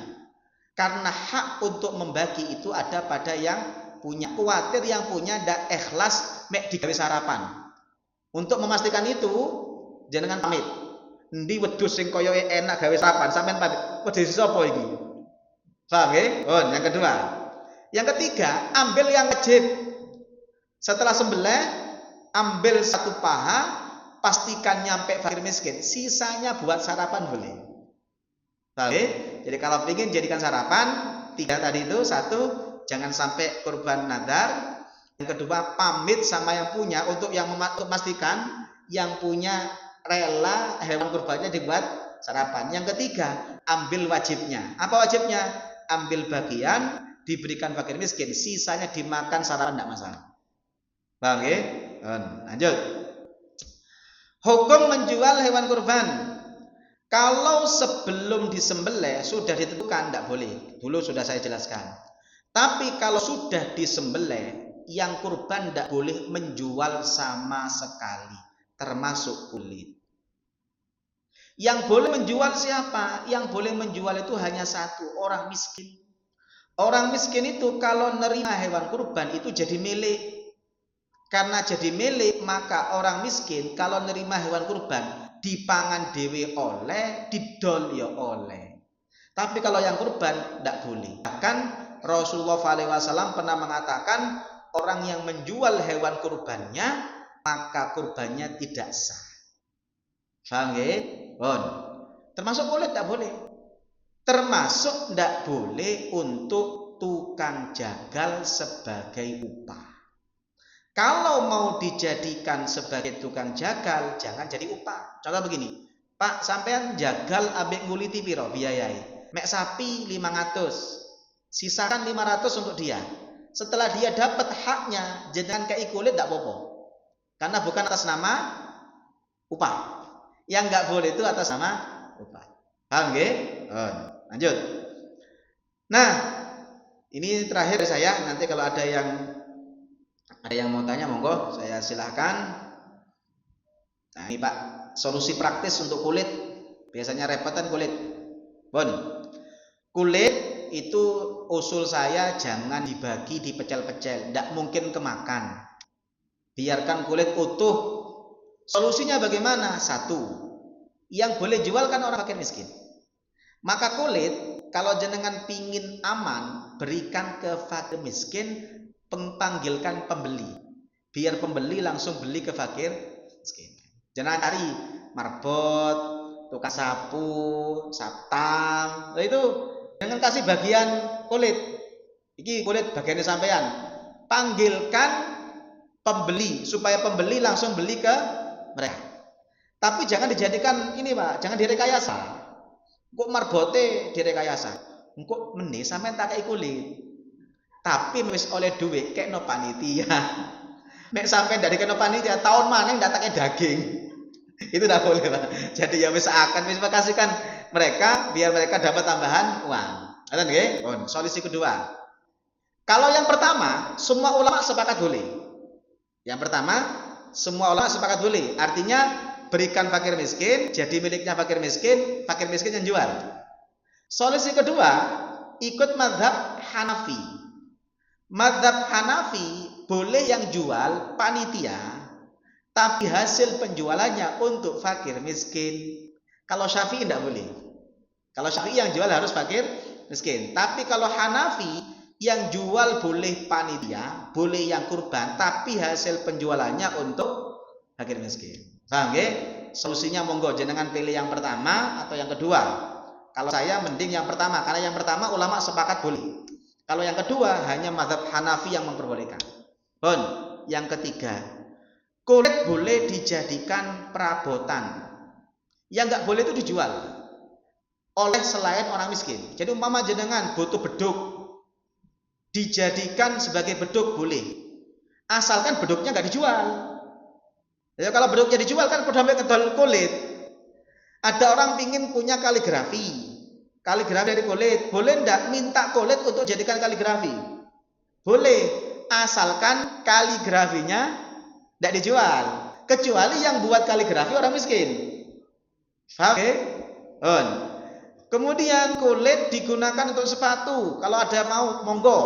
Karena hak untuk membagi itu ada pada yang punya. Khawatir yang punya ndak ikhlas mek digawe sarapan. Untuk memastikan itu, jenengan pamit. Endi wedhus sing koyo enak gawe sarapan, sampean pamit. Wedhus sapa iki? Paham nggih? Yang kedua. Yang ketiga, ambil yang wajib. Setelah sembelih, ambil satu paha, pastikan nyampe fakir miskin. Sisanya buat sarapan boleh. Jadi kalau ingin jadikan sarapan 3 tadi itu, 1 jangan sampai kurban nadar, yang kedua pamit sama yang punya untuk yang memastikan yang punya rela hewan kurbannya dibuat sarapan. Yang ketiga ambil wajibnya. Apa wajibnya? Ambil bagian diberikan fakir miskin, sisanya dimakan sarapan tidak masalah. Bang ya? Lanjut. Hukum menjual hewan kurban. Kalau sebelum disembelih sudah ditentukan tidak boleh. Dulu sudah saya jelaskan. Tapi kalau sudah disembelih, yang kurban tidak boleh menjual sama sekali, termasuk kulit. Yang boleh menjual siapa? Yang boleh menjual itu hanya satu, orang miskin. Orang miskin itu kalau nerima hewan kurban itu jadi milik. Karena jadi milik, maka orang miskin kalau nerima hewan kurban dipangan dewe oleh, didol ya oleh. Tapi kalau yang kurban tidak boleh. Bahkan Rasulullah SAW pernah mengatakan orang yang menjual hewan kurbannya maka kurbannya tidak sah. Paham ya? Termasuk kulit tidak boleh. Termasuk tidak boleh untuk tukang jagal sebagai upah. Kalau mau dijadikan sebagai tukang jagal, jangan jadi upah. Contoh begini, Pak, sampean jagal ambek nguliti piro biayai? Mek sapi 500, sisakan 500 untuk dia. Setelah dia dapat haknya, jenengan kei kulit tidak apa-apa. Karena bukan atas nama upah. Yang nggak boleh itu atas nama upah. Paham nggih? Lanjut. Nah, ini terakhir saya. Nanti kalau ada yang mau tanya, monggo saya silahkan. Nah ini Pak, solusi praktis untuk kulit. Biasanya repotan kulit. Kulit itu usul saya jangan dibagi, dipecel-pecel. Tidak mungkin kemakan. Biarkan kulit utuh. Solusinya bagaimana? 1, yang boleh jual kan orang fakir miskin. Maka kulit, kalau jenengan pingin aman, berikan ke fakir miskin, panggilkan pembeli, biar pembeli langsung beli ke fakir miskin. Jangan cari marbot, tukang sapu, saptam. Itu jangan kasih bagian kulit. Iki kulit bagiannya sampean. panggilkan pembeli supaya pembeli langsung beli ke mereka. Tapi jangan dijadikan ini Pak, jangan direkayasa. Kok marbote direkayasa. Kok meni sampean tak kei kulit. Tapi wis oleh duit kayak no panitia. Nek sampean dari kena panitia tahun mana ndak tak daging. Itu tidak boleh Pak. Jadi ya wis akan wis kasihkan mereka biar mereka dapat tambahan uang. Ngoten nggih? Solusi kedua. Kalau yang pertama, semua ulama sepakat boleh. Yang pertama, semua ulama sepakat boleh. Artinya berikan fakir miskin, jadi miliknya fakir miskin yang jual. Solusi kedua, ikut mazhab Hanafi. Mazhab Hanafi boleh yang jual panitia, tapi hasil penjualannya untuk fakir miskin. Kalau Syafi'i tidak boleh. Kalau Syafi'i yang jual harus fakir miskin. Tapi kalau Hanafi yang jual boleh panitia, boleh yang kurban, tapi hasil penjualannya untuk fakir miskin. Paham nggih? Solusinya monggo jenengan pilih yang pertama atau yang kedua. Kalau saya mending yang pertama, karena yang pertama ulama sepakat boleh. Kalau yang kedua hanya mazhab Hanafi yang memperbolehkan. Yang ketiga, kulit boleh dijadikan perabotan. Yang nggak boleh itu dijual oleh selain orang miskin. Jadi umpama jenengan butuh beduk, dijadikan sebagai beduk boleh, asalkan beduknya nggak dijual. Ya kalau beduknya dijual kan udah kedol kulit. Ada orang pingin punya kaligrafi dari kulit, boleh ndak minta kulit untuk jadikan kaligrafi? Boleh, asalkan kaligrafinya ndak dijual. Kecuali yang buat kaligrafi orang miskin. Paham? Kemudian kulit digunakan untuk sepatu. Kalau ada mau monggo,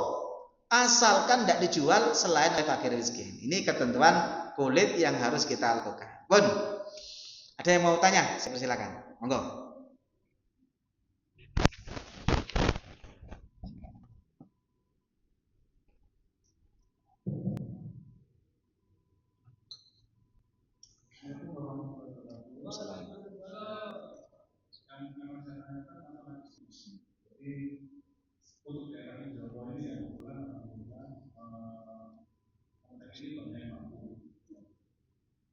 asalkan tidak dijual selain oleh fakir miskin. Ini ketentuan kulit yang harus kita lakukan. Ada yang mau tanya? Saya persilakan. Monggo. Untuk daerah Jawa ini yang bulan konteks ini banyak yang mampu.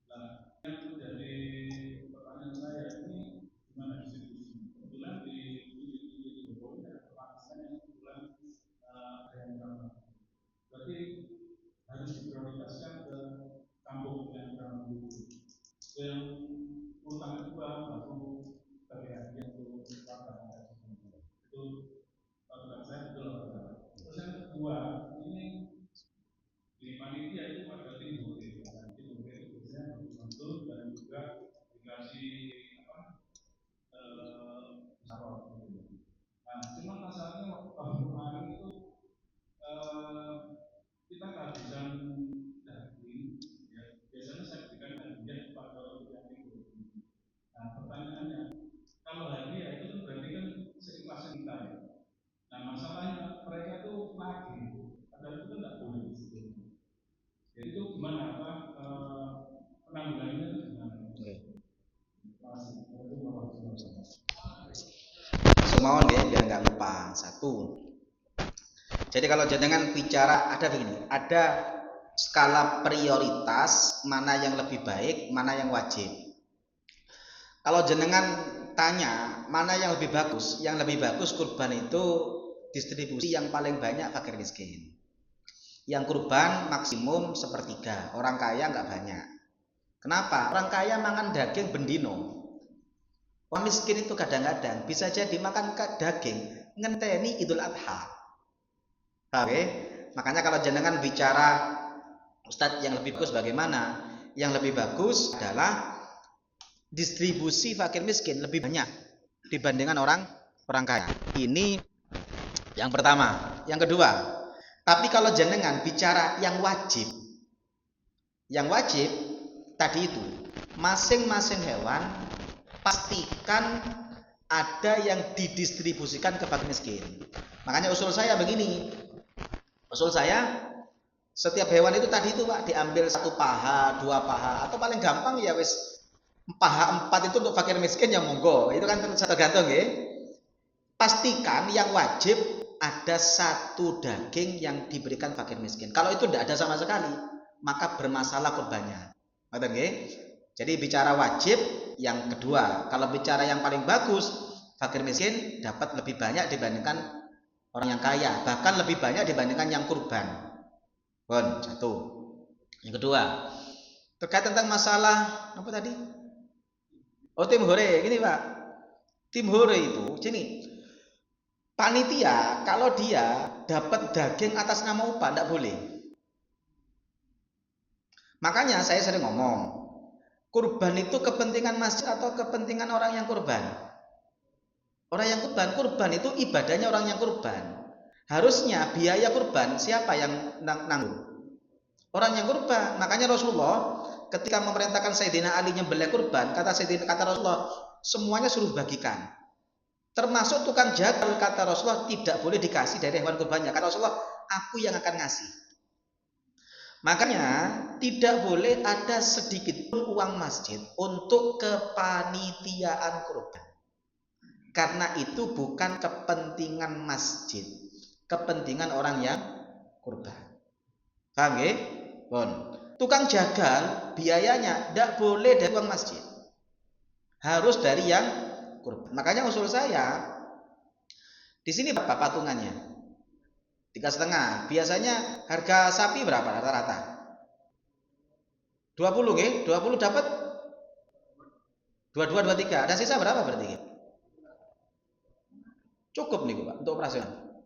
Nah, yang dari pertanyaan saya ini gimana distribusi? Kebetulan di Jawa ini ada permasalahan yang kebetulan ada yang ramah. Berarti harus diprioritaskan ke kampung yang ramah dulu. Yang urutan kedua baru bagian untuk warga itu pendapat saya betul Pak. Terus yang kedua ini di panitia itu ada tim itu biasanya bantu dan juga dikasih sarot. Nah, cuma masalahnya tahun kemarin itu kita kehabisan daging. Ya, biasanya saya berikan hadiah kepada yang itu. Nah, pertanyaannya, kalau hadiah itu berarti kan seikhlasnya kita ya. Nah, masalahnya mereka tuh nagih, padahal itu kan nggak boleh. Jadi itu gimana penanggulangannya itu gimana? Semoga biar nggak lupa. Satu. Jadi kalau jenengan bicara ada begini, ada skala prioritas mana yang lebih baik, mana yang wajib. Kalau jenengan tanya mana yang lebih bagus, kurban itu distribusi yang paling banyak fakir miskin. Yang kurban maksimum sepertiga, orang kaya nggak banyak. Kenapa? Orang kaya makan daging bendino. Orang miskin itu kadang-kadang bisa jadi makan daging ngenteni Idul Adha. Oke? Makanya kalau jenengan bicara Ustadz yang lebih bagus bagaimana? Yang lebih bagus adalah distribusi fakir miskin lebih banyak dibandingkan orang kaya. Ini yang pertama. Yang kedua, tapi kalau jenengan bicara yang wajib tadi itu masing-masing hewan pastikan ada yang didistribusikan ke fakir miskin. Makanya usul saya begini. Setiap hewan itu tadi itu Pak diambil 1 paha, 2 paha, atau paling gampang ya wis paha 4 itu untuk fakir miskin ya monggo. Itu kan tergantung ya. Pastikan yang wajib ada satu daging yang diberikan fakir miskin. Kalau itu tidak ada sama sekali, maka bermasalah kurbannya. Jadi bicara wajib yang kedua. Kalau bicara yang paling bagus, fakir miskin dapat lebih banyak dibandingkan orang yang kaya, bahkan lebih banyak dibandingkan yang kurban. Satu. Yang kedua, terkait tentang masalah apa tadi? Tim hore, gini Pak. Tim hore itu, sini. Panitia kalau dia dapat daging atas nama upah tidak boleh. Makanya saya sering ngomong, kurban itu kepentingan masjid atau kepentingan orang yang kurban? Orang yang kurban itu ibadahnya orang yang kurban. Harusnya biaya kurban siapa yang nanggung? Orang yang kurban. Makanya Rasulullah ketika memerintahkan Sayyidina Ali nyembelih kurban, kata Rasulullah, semuanya suruh bagikan. Termasuk tukang jagal, kata Rasulullah, tidak boleh dikasih dari hewan kurbannya. Kata Rasulullah, aku yang akan ngasih. Makanya tidak boleh ada sedikit pun uang masjid untuk kepanitiaan kurban. Karena itu bukan kepentingan masjid, kepentingan orang yang kurban. Paham ya? Tukang jagal biayanya tidak boleh dari uang masjid, harus dari yang kurban. Makanya usul saya di sini berapa patungannya? 3,5. Biasanya harga sapi berapa rata-rata? 20 nggih? 20 dapat 22, 23. Dan sisa berapa berarti? Cukup nih Pak untuk operasional.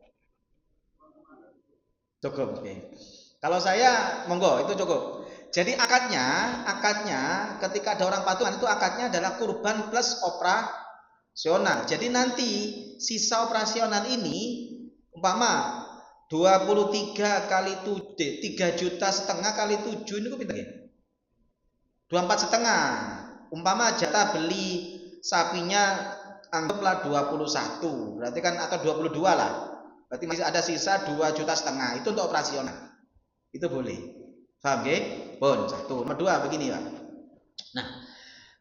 Cukup. Okay. Kalau saya monggo itu cukup. Jadi akadnya ketika ada orang patungan itu akadnya adalah kurban plus operasional. Jadi nanti sisa operasional ini umpama 23 kali 3,5 juta kali 7 ini kok pinter ya? 24,5. Umpama jatah beli sapinya anggaplah 21, berarti kan atau 22 lah. Berarti masih ada sisa 2,5 juta. Itu untuk operasional. Itu boleh. Paham ya? Satu. Nomor 2 begini Pak. Nah,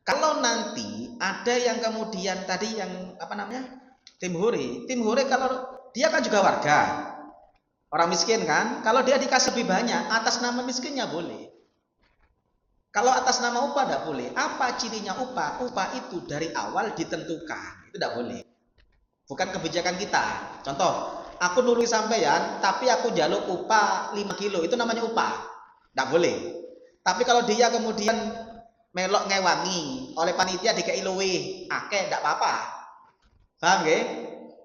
kalau nanti ada yang kemudian tadi yang apa namanya? Tim hore kalau dia kan juga warga. Orang miskin kan, kalau dia dikasih lebih banyak atas nama miskinnya boleh. Kalau atas nama upah tidak boleh. Apa cirinya upah? Upah itu dari awal ditentukan. Itu tidak boleh. Bukan kebijakan kita. Contoh, aku nurut sampean, tapi aku jaluk upah 5 kilo. Itu namanya upah. Tidak boleh. Tapi kalau dia kemudian melok ngewangi oleh panitia dikei luwih, akeh tidak apa-apa. Paham ya?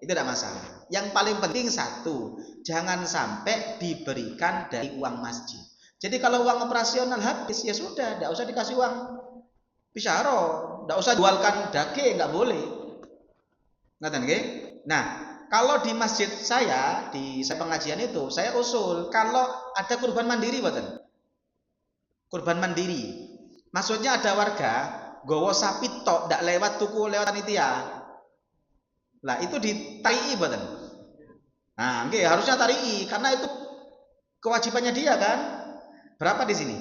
Itu tidak masalah. Yang paling penting satu, jangan sampai diberikan dari uang masjid. Jadi kalau uang operasional habis ya sudah, tidak usah dikasih uang bisyaro, tidak usah jualkan daging, nggak boleh. Ngerti nggih? Nah, kalau di masjid saya di pengajian itu saya usul kalau ada kurban mandiri, boten. Kurban mandiri. Maksudnya ada warga gowo sapi tok ndak lewat tuku lewat panitia. Lah itu ditarii boten. Nah, nggih harusnya tarii karena itu kewajibannya dia kan. Berapa di sini?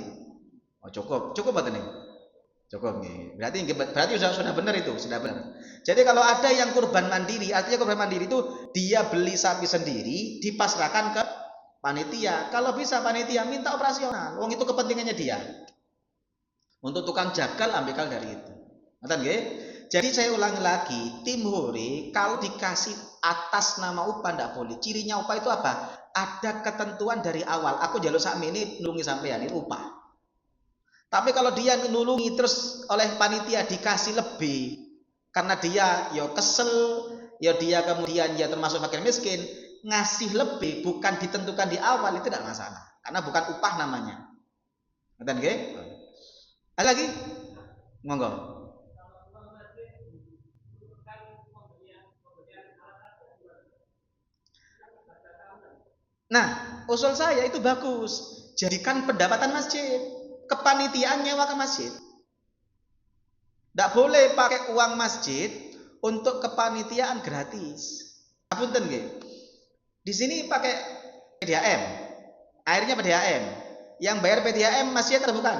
Oh, cukup boten nih. Cukup nih. Berarti sudah benar itu, sudah benar. Jadi kalau ada yang kurban mandiri, artinya kurban mandiri itu dia beli sapi sendiri, dipasrahkan ke panitia. Kalau bisa panitia minta operasional. Wong itu kepentingannya dia. Untuk tukang jagal ambil dari itu. Ngerti nggih? Jadi saya ulangi lagi, tim hore kalau dikasih atas nama upah tidak boleh. Cirinya upah itu apa? Ada ketentuan dari awal. Aku jalur sakmene nulungi sampean ini upah. Tapi kalau dia nulungi terus oleh panitia dikasih lebih karena dia ya kesel, ya dia kemudian ya termasuk fakir miskin, ngasih lebih bukan ditentukan di awal itu tidak masalah. Karena bukan upah namanya. Ngerti nggih? Ada lagi? Monggo. Nah, usul saya itu bagus. Jadikan pendapatan masjid. Kepanitiaan nyewa ke masjid. Tidak boleh pakai uang masjid untuk kepanitiaan gratis. Punten nggih. Di sini pakai PDAM. Airnya PDAM. Yang bayar PDAM masjid atau bukan?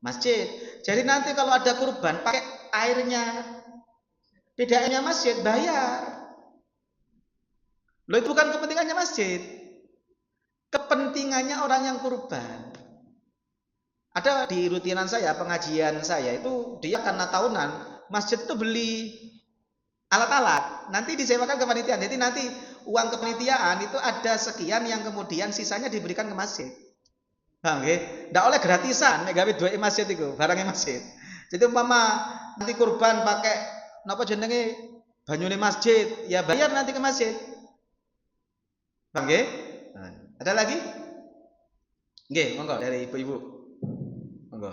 Masjid. Jadi nanti kalau ada kurban pakai airnya PDAM-nya masjid bayar. Loh itu bukan kepentingannya masjid. Kepentingannya orang yang kurban. Ada di rutinan saya, pengajian saya itu dia karena tahunan, masjid itu beli alat-alat, nanti disewakan ke panitia. Jadi nanti uang kepanitiaan itu ada sekian yang kemudian sisanya diberikan ke masjid. Paham nggih? Ndak oleh gratisan nek gawe duwe masjid iku, barangnya masjid. Jadi umpama nanti kurban pakai napa jenenge banyune masjid, ya bayar nanti ke masjid. Paham nggih? Nah, ada lagi? Nggih, monggo dari ibu-ibu. Monggo.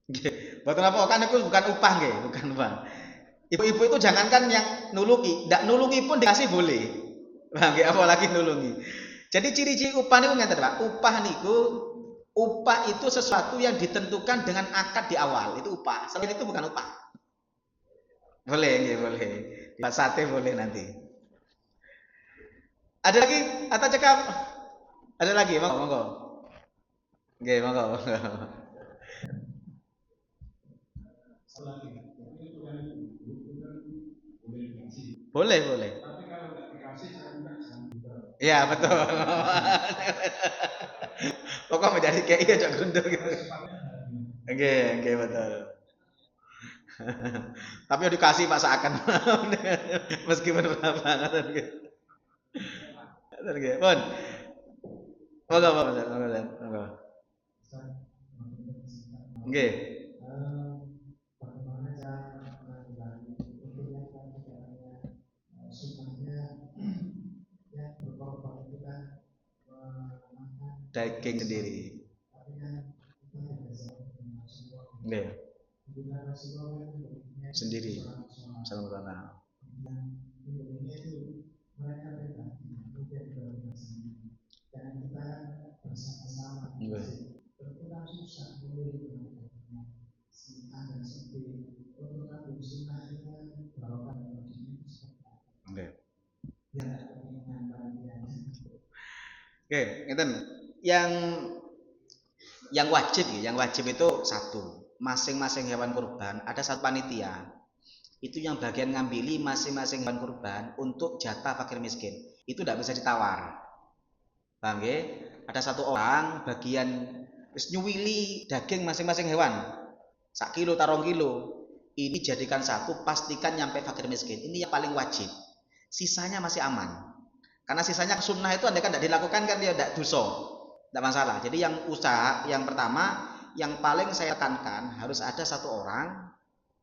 Nggih, mboten apa kan itu bukan upah nggih, bukan upah. Ibu-ibu itu jangankan yang nulungi, ndak nulungi pun dikasih boleh. Paham nggih, apalagi nulungi. Jadi ciri-ciri upah niku ngeten, Pak. Upah itu sesuatu yang ditentukan dengan akad di awal, itu upah. Selain itu bukan upah. Boleh nggih, boleh. Buat sate boleh nanti. Ada lagi atau cekap? Ada lagi, monggo, monggo. Nggih, monggo. Boleh, boleh. Tapi kalau nggak dikasih saya minta jangan juga. Iya, betul. Pokok menjadi kayak iya cok gundul gitu. Oke, oke betul. Tapi udah dikasih Pak seakan meskipun berapa ngoten nggih. Ngoten nggih. Pun. Monggo, monggo, monggo, monggo. Nggih. Bagaimana cara menanggulangi untuk yang caranya supaya yang berkorban itu kan memakan Daging sendiri. tapi kan kita tidak bisa semua Nggih. kita Rasulullah kan Sendiri. Salam tanah. yang Indonesia itu mereka berbagi kemudian berbagi dan kita bersama-sama tentu kan susah memilih si A dan si B untuk ambil sunnah ini kan bawakan maksudnya Nggih. ya dengan bagian Oke, ngeten. Yang wajib itu satu. Masing-masing hewan kurban ada satu panitia. Itu yang bagian ngambili masing-masing hewan kurban untuk jatah fakir miskin. Itu tidak bisa ditawar. Paham nggih? Ada satu orang bagian wis nyuwili daging masing-masing hewan. 1 kilo tarong kilo. Ini jadikan satu, pastikan nyampe fakir miskin. Ini yang paling wajib. Sisanya masih aman. Karena sisanya sunnah itu andai kan tidak dilakukan kan dia tidak dosa. Tidak masalah. Jadi yang usaha yang pertama yang paling saya tekankan harus ada satu orang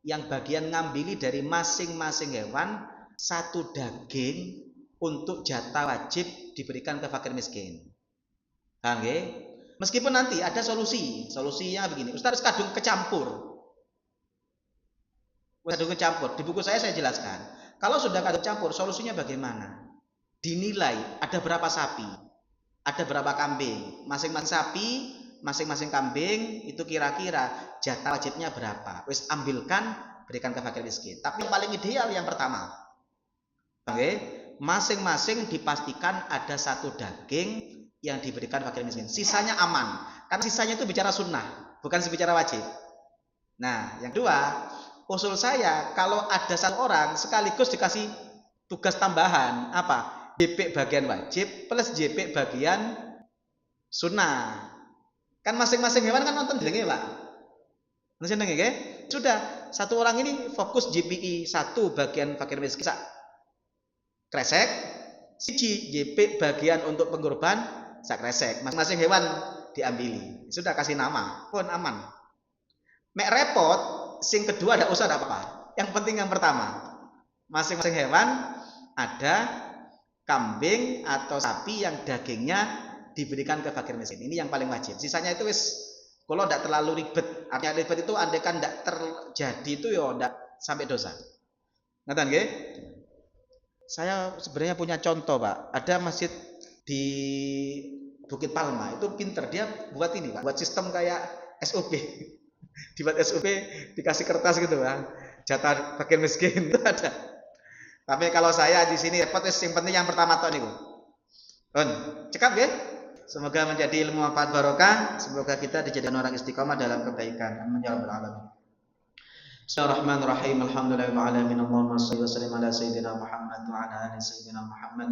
yang bagian ngambili dari masing-masing hewan satu daging untuk jatah wajib diberikan ke fakir miskin. Paham nggih? Meskipun nanti ada solusinya begini. Ustaz kadung kecampur. Kadung kecampur. Di buku saya jelaskan. Kalau sudah kadung campur, solusinya bagaimana? Dinilai ada berapa sapi, ada berapa kambing, masing-masing sapi, masing-masing kambing itu kira-kira jatah wajibnya berapa. Wis ambilkan, berikan ke fakir miskin. Tapi yang paling ideal yang pertama. Oke, masing-masing dipastikan ada satu daging yang diberikan fakir miskin. Sisanya aman. Karena sisanya itu bicara sunnah, bukan bicara wajib. Nah, yang kedua, usul saya kalau ada satu orang sekaligus dikasih tugas tambahan apa? JP bagian wajib plus JP bagian sunnah. Kan masing-masing hewan kan nonton jenenge, Pak. Nonton jenenge nggih? Sudah, satu orang ini fokus JPI 1 bagian fakir miskin sak kresek, siji JP bagian untuk pengorban sak kresek. Masing-masing hewan diambili. Sudah kasih nama, pun aman. Mek repot, sing kedua ada usah ada apa-apa. Yang penting yang pertama, masing-masing hewan ada kambing atau sapi yang dagingnya diberikan ke fakir miskin. Ini yang paling wajib. Sisanya itu wis kalau tidak terlalu ribet. Artinya ribet itu andai kan tidak terjadi itu ya tidak sampai dosa. Ngerti nggih? Saya sebenarnya punya contoh, Pak. Ada masjid di Bukit Palma itu pinter, dia buat ini, Pak. Buat sistem kayak SOP. Dibuat SOP, dikasih kertas gitu, Pak. Jatah fakir miskin itu ada. Tapi kalau saya di sini repot, yang penting yang pertama tok niku. Pun, cekap nggih? Semoga menjadi ilmu manfaat barokah. Semoga kita dijadikan orang istiqomah dalam kebaikan. Amin ya rabbal alamin. Bismillahirrahmanirrahim. Alhamdulillahirabbil alamin. Allahumma shalli wa sallim ala sayyidina Muhammad wa ala ali sayyidina Muhammad.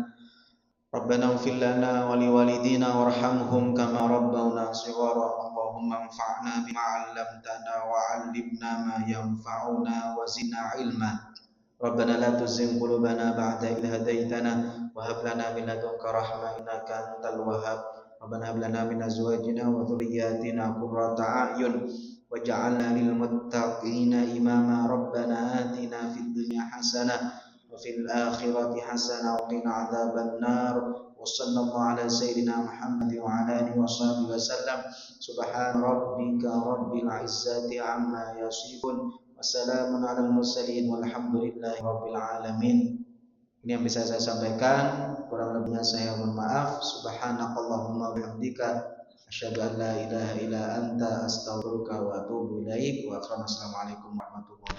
Rabbana ighfir lana wa liwalidina warhamhum kama rabbawna shighara. Allahumma anfa'na bima 'allamtana wa 'allimna ma yanfa'una wa zidna 'ilma. Rabbana la tuzigh qulubana ba'da idh hadaytana wa hab lana min ladunka rahmah innaka antal wahhab. Rabbana hab lana min azwajina wa dhurriyyatina qurrata a'yun waj'alna lil muttaqina imama. Rabbana atina fid dunya hasanah wa fil akhirati hasanah wa qina adzaban nar. Wa sallallahu ala sayyidina Muhammad wa ala alihi wa sahbihi wasallam. Subhana rabbika rabbil izzati amma yasifun. Wassalamun alal mursalin walhamdulillahi rabbil alamin. Ini yang bisa saya sampaikan, kurang lebihnya saya mohon maaf. Subhanakallahumma bihamdika asyhadu an la ilaha illa anta astaghfiruka wa atubu ilaik. Wa assalamualaikum warahmatullahi wabarakatuh.